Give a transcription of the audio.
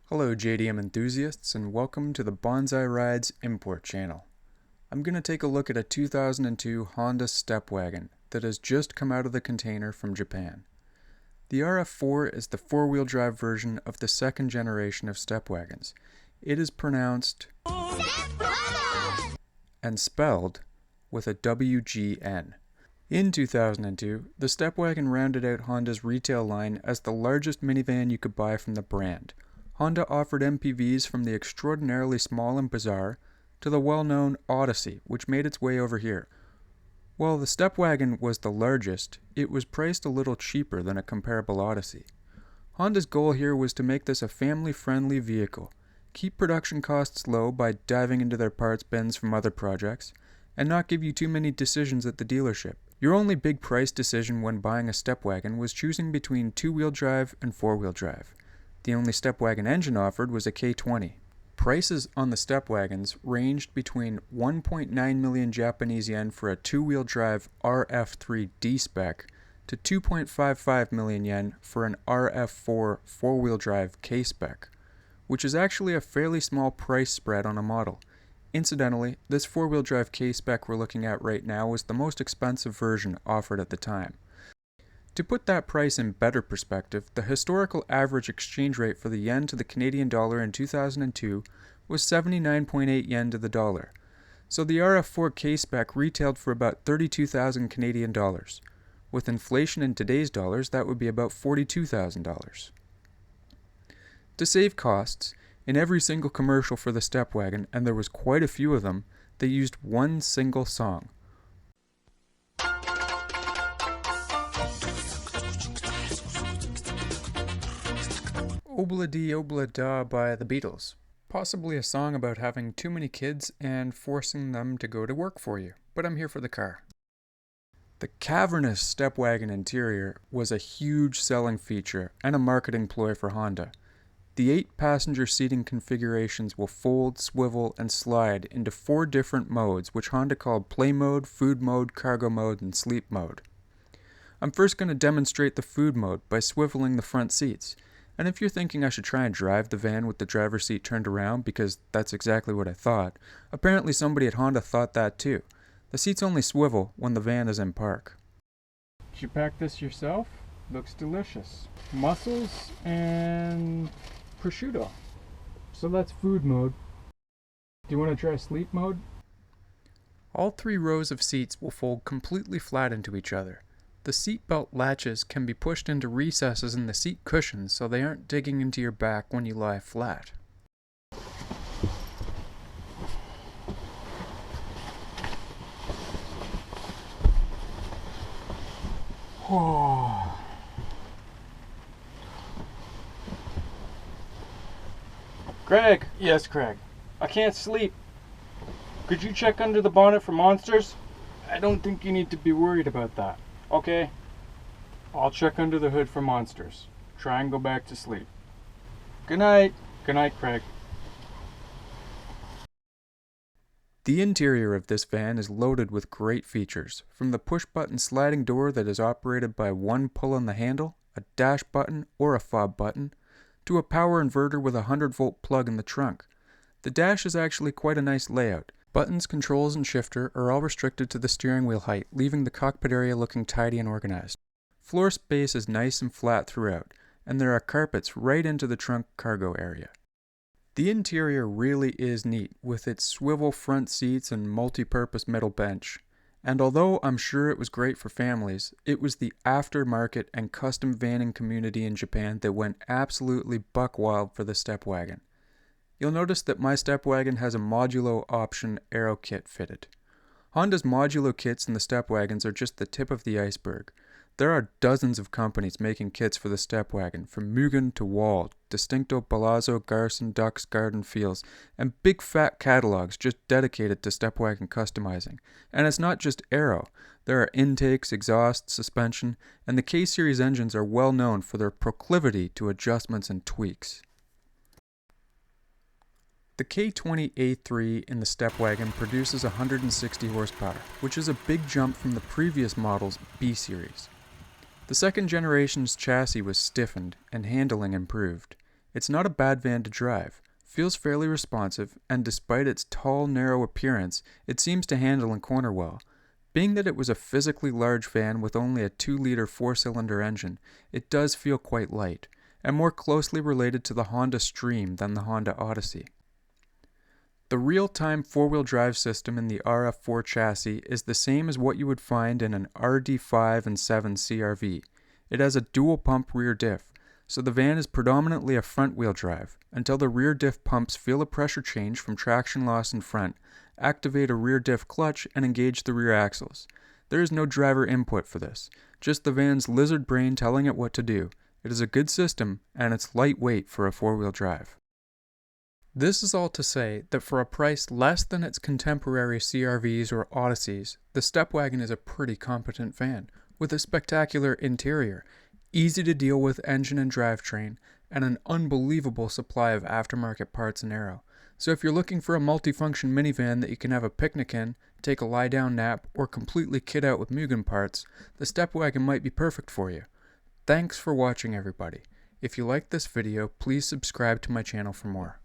Hello JDM enthusiasts and welcome to the Bonsai Rides import channel. I'm going to take a look at a 2002 Honda Stepwgn that has just come out of the container from Japan. The RF4 is the four-wheel drive version of the second generation of Stepwagons. It is pronounced and spelled with a WGN. In 2002, the Stepwgn rounded out Honda's retail line as the largest minivan you could buy from the brand. Honda offered MPVs from the extraordinarily small and bizarre to the well-known Odyssey, which made its way over here. While the Stepwgn was the largest, it was priced a little cheaper than a comparable Odyssey. Honda's goal here was to make this a family-friendly vehicle, keep production costs low by diving into their parts bins from other projects, and not give you too many decisions at the dealership. Your only big price decision when buying a Stepwgn was choosing between two-wheel drive and four-wheel drive. The only Stepwgn engine offered was a K20. Prices on the Stepwagons ranged between 1.9 million Japanese yen for a two-wheel drive RF3 D-Spec to 2.55 million yen for an RF4 four-wheel drive K-Spec, which is actually a fairly small price spread on a model. Incidentally, this four-wheel drive K-Spec we're looking at right now was the most expensive version offered at the time. To put that price in better perspective, the historical average exchange rate for the yen to the Canadian dollar in 2002 was 79.8 yen to the dollar. So the RF4 K-Spec retailed for about 32,000 Canadian dollars. With inflation in today's dollars, that would be about $42,000. To save costs, in every single commercial for the Stepwgn, and there was quite a few of them, they used one single song. Obla Dee Obla Da by the Beatles. Possibly a song about having too many kids and forcing them to go to work for you, but I'm here for the car. The cavernous Stepwgn interior was a huge selling feature and a marketing ploy for Honda. The 8-passenger seating configurations will fold, swivel, and slide into 4 different modes, which Honda called Play Mode, Food Mode, Cargo Mode, and Sleep Mode. I'm first going to demonstrate the Food Mode by swiveling the front seats. And if you're thinking I should try and drive the van with the driver's seat turned around, because that's exactly what I thought, apparently somebody at Honda thought that too. The seats only swivel when the van is in park. Did you pack this yourself? Looks delicious. Mussels and prosciutto. So that's Food Mode. Do you want to try Sleep Mode? All 3 rows of seats will fold completely flat into each other. The seatbelt latches can be pushed into recesses in the seat cushions so they aren't digging into your back when you lie flat. Oh. Craig! Yes, Craig. I can't sleep. Could you check under the bonnet for monsters? I don't think you need to be worried about that. Okay. I'll check under the hood for monsters. Try and go back to sleep. Good night. Good night, Craig. The interior of this van is loaded with great features, from the push-button sliding door that is operated by one pull on the handle, a dash button, or a fob button, to a power inverter with a 100-volt plug in the trunk. The dash is actually quite a nice layout. Buttons, controls, and shifter are all restricted to the steering wheel height, leaving the cockpit area looking tidy and organized. Floor space is nice and flat throughout, and there are carpets right into the trunk cargo area. The interior really is neat, with its swivel front seats and multi-purpose middle bench. And although I'm sure it was great for families, it was the aftermarket and custom vanning community in Japan that went absolutely buck wild for the Stepwgn. You'll notice that my Stepwgn has a Modulo option aero kit fitted. Honda's Modulo kits in the Stepwagons are just the tip of the iceberg. There are dozens of companies making kits for the Stepwgn, from Mugen to Wall, Distincto, Palazzo, Garson, Dux, Garden Fields, and big fat catalogs just dedicated to Stepwgn customizing. And it's not just aero. There are intakes, exhaust, suspension, and the K-Series engines are well known for their proclivity to adjustments and tweaks. The K20A3 in the Stepwgn produces 160 horsepower, which is a big jump from the previous model's B-Series. The second generation's chassis was stiffened and handling improved. It's not a bad van to drive, feels fairly responsive, and despite its tall, narrow appearance, it seems to handle and corner well. Being that it was a physically large van with only a 2-liter 4-cylinder engine, it does feel quite light, and more closely related to the Honda Stream than the Honda Odyssey. The real-time 4-wheel drive system in the RF4 chassis is the same as what you would find in an RD5 and 7 CRV. It has a dual-pump rear diff, so the van is predominantly a front-wheel drive, until the rear diff pumps feel a pressure change from traction loss in front, activate a rear diff clutch, and engage the rear axles. There is no driver input for this, just the van's lizard brain telling it what to do. It is a good system, and it's lightweight for a 4-wheel drive. This is all to say that for a price less than its contemporary CRVs or Odysseys, the Stepwgn is a pretty competent van, with a spectacular interior, easy to deal with engine and drivetrain, and an unbelievable supply of aftermarket parts and aero. So if you're looking for a multifunction minivan that you can have a picnic in, take a lie-down nap, or completely kit out with Mugen parts, the Stepwgn might be perfect for you. Thanks for watching, everybody. If you liked this video, please subscribe to my channel for more.